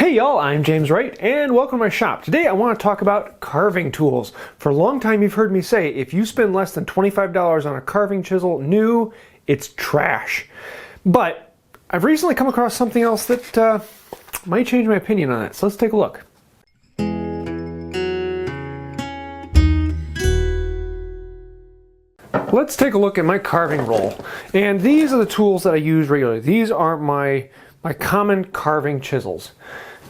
Hey y'all, I'm James Wright and welcome to my shop. Today I want to talk about carving tools. For a long time you've heard me say if you spend less than $25 on a carving chisel new, it's trash. But I've recently come across something else that might change my opinion on it. So let's take a look. Let's take a look at my carving roll. And these are the tools that I use regularly. These are my common carving chisels.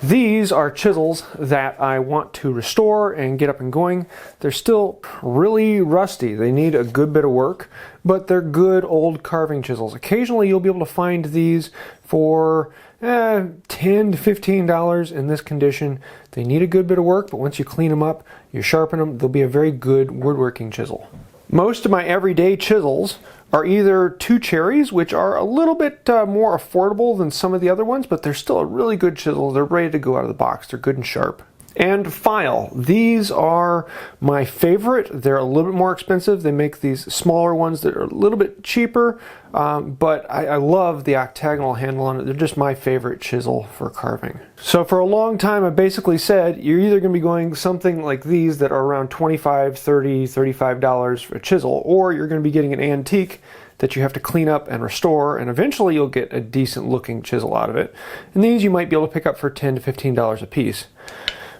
These are chisels that I want to restore and get up and going. They're still really rusty. They need a good bit of work, but they're good old carving chisels. Occasionally you'll be able to find these for $10 to $15 in this condition. They need a good bit of work, but once you clean them up, you sharpen them, they'll be a very good woodworking chisel. Most of my everyday chisels are either 2 cherries, which are a little bit more affordable than some of the other ones, but they're still a really good chisel. They're ready to go out of the box. They're good and sharp. And file. These are my favorite. They're a little bit more expensive. They make these smaller ones that are a little bit cheaper, but I love the octagonal handle on it. They're just my favorite chisel for carving. So for a long time I basically said you're either going to be going something like these that are around $25, $30, $35 for a chisel, or you're going to be getting an antique that you have to clean up and restore, and eventually you'll get a decent looking chisel out of it. And these you might be able to pick up for $10 to $15 a piece.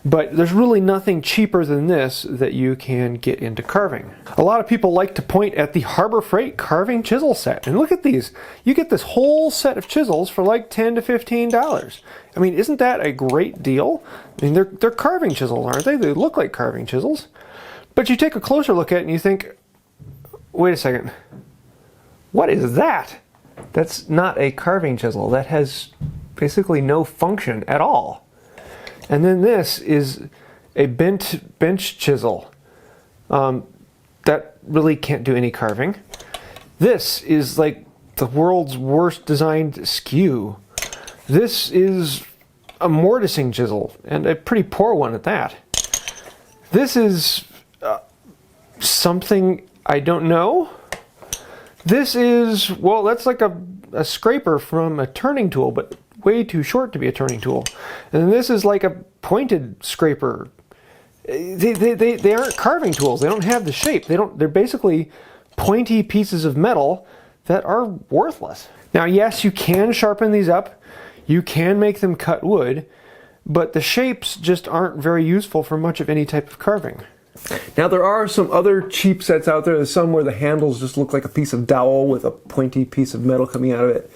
But there's really nothing cheaper than this that you can get into carving. A lot of people like to point at the Harbor Freight Carving Chisel Set. And look at these. You get this whole set of chisels for like $10 to $15. I mean, isn't that a great deal? I mean, they're carving chisels, aren't they? They look like carving chisels. But you take a closer look at it and you think, wait a second. What is that? That's not a carving chisel. That has basically no function at all. And then this is a bent bench chisel. That really can't do any carving. This is like the world's worst designed skew. This is a mortising chisel, and a pretty poor one at that. This is something I don't know. This is, well, that's like a scraper from a turning tool, but way too short to be a turning tool. And this is like a pointed scraper. They aren't carving tools. They don't have the shape. They're basically pointy pieces of metal that are worthless. Now, yes, you can sharpen these up. You can make them cut wood, but the shapes just aren't very useful for much of any type of carving. Now, there are some other cheap sets out there. There's some where the handles just look like a piece of dowel with a pointy piece of metal coming out of it.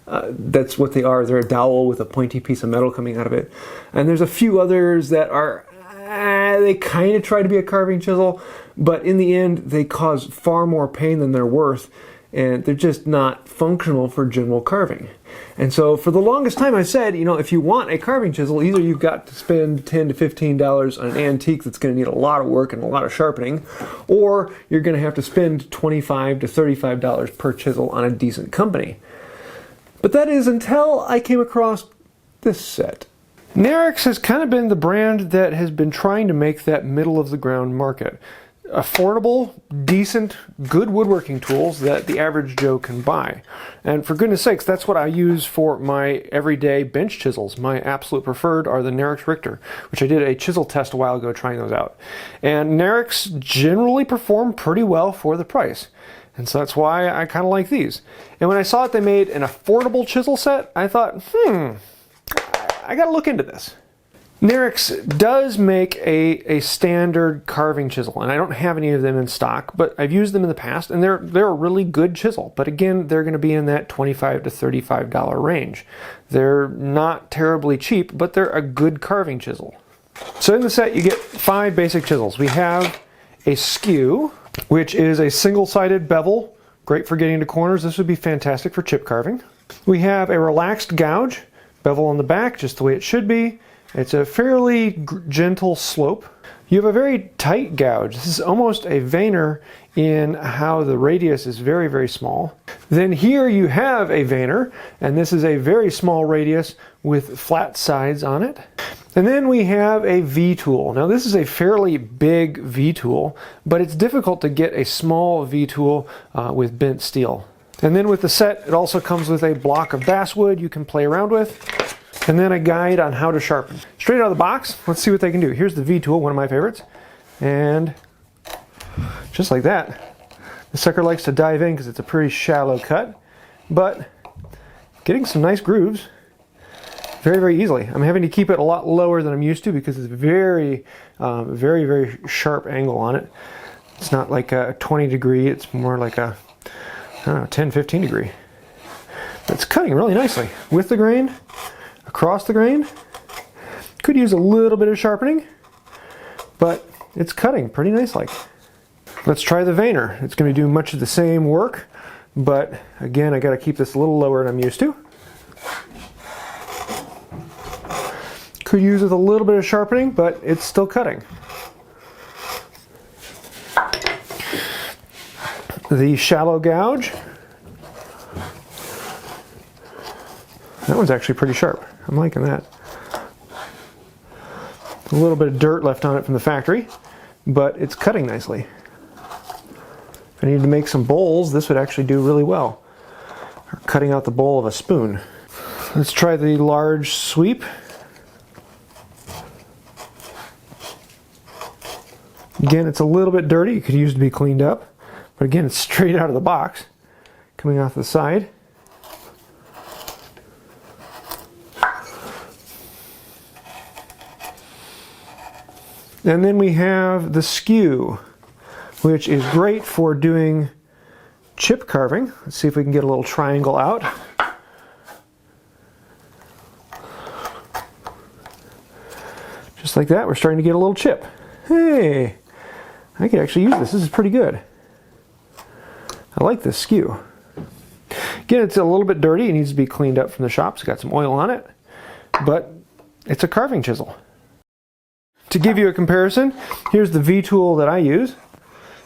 That's what they are. They're a dowel with a pointy piece of metal coming out of it. And there's a few others that are, they kind of try to be a carving chisel, but in the end they cause far more pain than they're worth, and they're just not functional for general carving. And so for the longest time I said, you know, if you want a carving chisel, either you've got to spend $10 to $15 on an antique that's going to need a lot of work and a lot of sharpening, or you're going to have to spend $25 to $35 per chisel on a decent company. But that is until I came across this set. Narex has kind of been the brand that has been trying to make that middle of the ground market. Affordable, decent, good woodworking tools that the average Joe can buy. And for goodness sakes, that's what I use for my everyday bench chisels. My absolute preferred are the Nurix Richter, which I did a chisel test a while ago trying those out. And Narex generally perform pretty well for the price. And so that's why I kind of like these. And when I saw that they made an affordable chisel set, I thought, I gotta look into this. Narex does make a standard carving chisel, and I don't have any of them in stock, but I've used them in the past, and they're a really good chisel. But again, they're going to be in that $25 to $35 range. They're not terribly cheap, but they're a good carving chisel. So in the set, you get 5 basic chisels. We have a skew, which is a single-sided bevel, great for getting into corners. This would be fantastic for chip carving. We have a relaxed gouge, bevel on the back, just the way it should be. It's a fairly gentle slope. You have a very tight gouge. This is almost a veiner in how the radius is very, very small. Then here you have a veiner, and this is a very small radius with flat sides on it. And then we have a V-tool. Now this is a fairly big V-tool, but it's difficult to get a small V-tool with bent steel. And then with the set, it also comes with a block of basswood you can play around with. and then a guide on how to sharpen. Straight out of the box, let's see what they can do. Here's the V tool, one of my favorites, and just like that. The sucker likes to dive in because it's a pretty shallow cut, but getting some nice grooves very, very easily. I'm having to keep it a lot lower than I'm used to because it's very, very sharp angle on it. It's not like a 20 degree, it's more like a, I don't know, 10, 15 degree. But it's cutting really nicely. With the grain, across the grain. Could use a little bit of sharpening, but it's cutting pretty nicely. Let's try the veiner. It's going to do much of the same work, but again, I got to keep this a little lower than I'm used to. Could use with a little bit of sharpening, but it's still cutting. The shallow gouge. That one's actually pretty sharp. I'm liking that. A little bit of dirt left on it from the factory, but it's cutting nicely. If I needed to make some bowls, this would actually do really well. Or cutting out the bowl of a spoon. Let's try the large sweep. Again, it's a little bit dirty. It could use to be cleaned up. But again, it's straight out of the box, coming off the side. And then we have the skew, which is great for doing chip carving. Let's see if we can get a little triangle out. Just like that, we're starting to get a little chip. Hey, I could actually use this. This is pretty good. I like this skew. Again, it's a little bit dirty. It needs to be cleaned up from the shop. It's got some oil on it, but it's a carving chisel. To give you a comparison, here's the V tool that I use,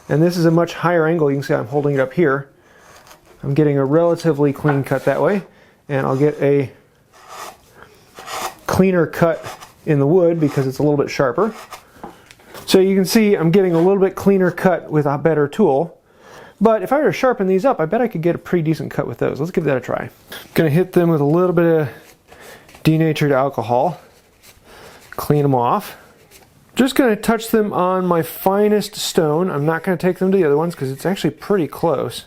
and this is a much higher angle. You can see I'm holding it up here. I'm getting a relatively clean cut that way, and I'll get a cleaner cut in the wood because it's a little bit sharper. So you can see I'm getting a little bit cleaner cut with a better tool. But if I were to sharpen these up, I bet I could get a pretty decent cut with those. Let's give that a try. Gonna hit them with a little bit of denatured alcohol. Clean them off. Just gonna touch them on my finest stone. I'm not gonna take them to the other ones because it's actually pretty close.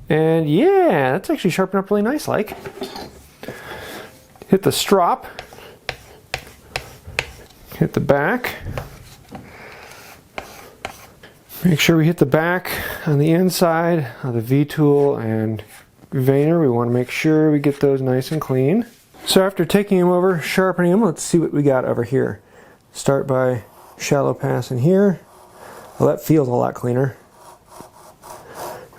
And yeah, that's actually sharpened up really nice like. Hit the strop. Hit the back. Make sure we hit the back on the inside of the V-tool and veiner. We want to make sure we get those nice and clean. So after taking them over, sharpening them, let's see what we got over here. Start by shallow passing here. Well, that feels a lot cleaner.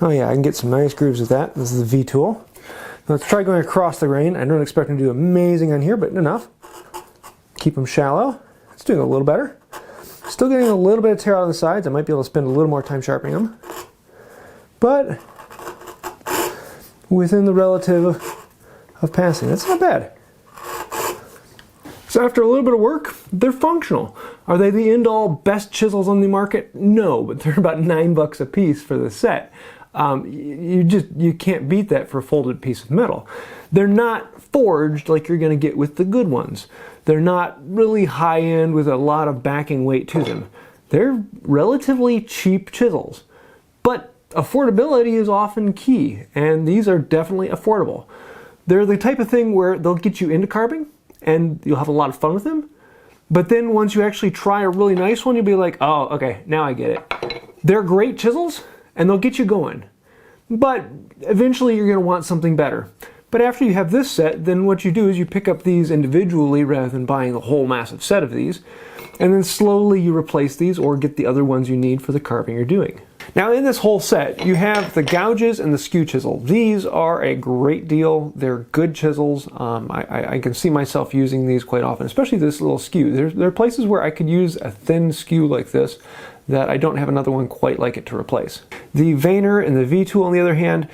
Oh yeah, I can get some nice grooves with that. This is the V-tool. Let's try going across the grain. I don't expect them to do amazing on here, but enough. Keep them shallow. It's doing a little better. Still getting a little bit of tear out on the sides. I might be able to spend a little more time sharpening them. But within the relative of passing, that's not bad. So after a little bit of work, they're functional. Are they the end-all best chisels on the market? No, but they're about $9 a piece for the set. You can't beat that for a folded piece of metal. They're not forged like you're going to get with the good ones. They're not really high-end with a lot of backing weight to them. They're relatively cheap chisels. But affordability is often key, and these are definitely affordable. They're the type of thing where they'll get you into carving, and you'll have a lot of fun with them. But then once you actually try a really nice one, you'll be like, oh, okay, now I get it. They're great chisels, and they'll get you going. But eventually you're going to want something better. But after you have this set, then what you do is you pick up these individually rather than buying the whole massive set of these. And then slowly you replace these or get the other ones you need for the carving you're doing. Now in this whole set, you have the gouges and the skew chisel. These are a great deal. They're good chisels. I can see myself using these quite often, especially this little skew. There are places where I could use a thin skew like this that I don't have another one quite like it to replace. The veiner and the V-tool, on the other hand,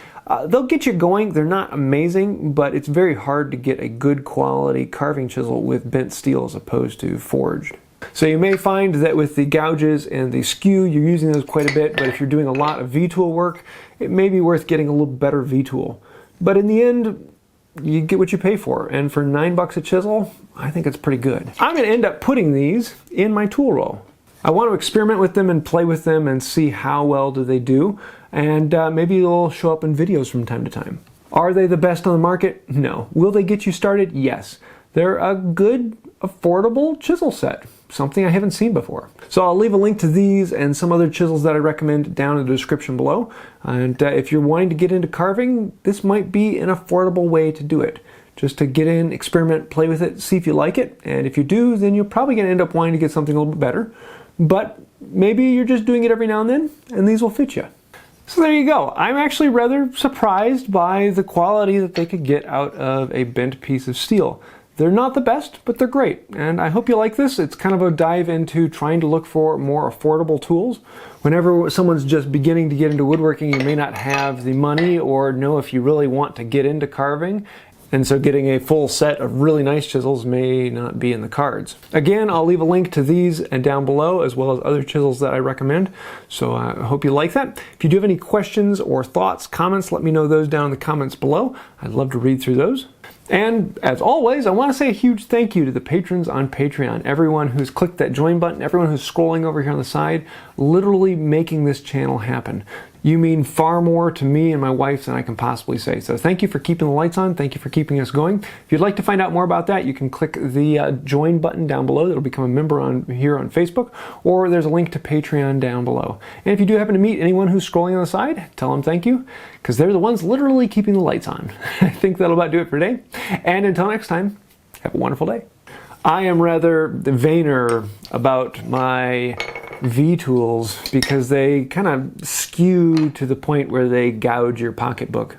they'll get you going. They're not amazing, but it's very hard to get a good quality carving chisel with bent steel as opposed to forged. So you may find that with the gouges and the skew, you're using those quite a bit, but if you're doing a lot of V-tool work, it may be worth getting a little better V-tool. But in the end, you get what you pay for. And for $9 a chisel, I think it's pretty good. I'm going to end up putting these in my tool roll. I want to experiment with them and play with them and see how well do they do. And maybe they'll show up in videos from time to time. Are they the best on the market? No. Will they get you started? Yes. They're a good, affordable chisel set. Something I haven't seen before. So I'll leave a link to these and some other chisels that I recommend down in the description below. And if you're wanting to get into carving, this might be an affordable way to do it. Just to get in, experiment, play with it, see if you like it. And if you do, then you're probably going to end up wanting to get something a little bit better. But maybe you're just doing it every now and then, and these will fit you. So there you go. I'm actually rather surprised by the quality that they could get out of a bent piece of steel. They're not the best, but they're great. And I hope you like this. It's kind of a dive into trying to look for more affordable tools. Whenever someone's just beginning to get into woodworking, you may not have the money or know if you really want to get into carving. And so getting a full set of really nice chisels may not be in the cards. Again, I'll leave a link to these and down below, as well as other chisels that I recommend. So I hope you like that. If you do have any questions or thoughts, comments, let me know those down in the comments below. I'd love to read through those. And as always, I want to say a huge thank you to the patrons on Patreon. Everyone who's clicked that join button, everyone who's scrolling over here on the side, literally making this channel happen. You mean far more to me and my wife than I can possibly say. So thank you for keeping the lights on. Thank you for keeping us going. If you'd like to find out more about that, you can click the join button down below. That'll become a member here on Facebook, or there's a link to Patreon down below. And if you do happen to meet anyone who's scrolling on the side, tell them thank you, because they're the ones literally keeping the lights on. I think that'll about do it for today. And until next time, have a wonderful day. I am rather vainer about my V-tools because they kind of skew to the point where they gouge your pocketbook.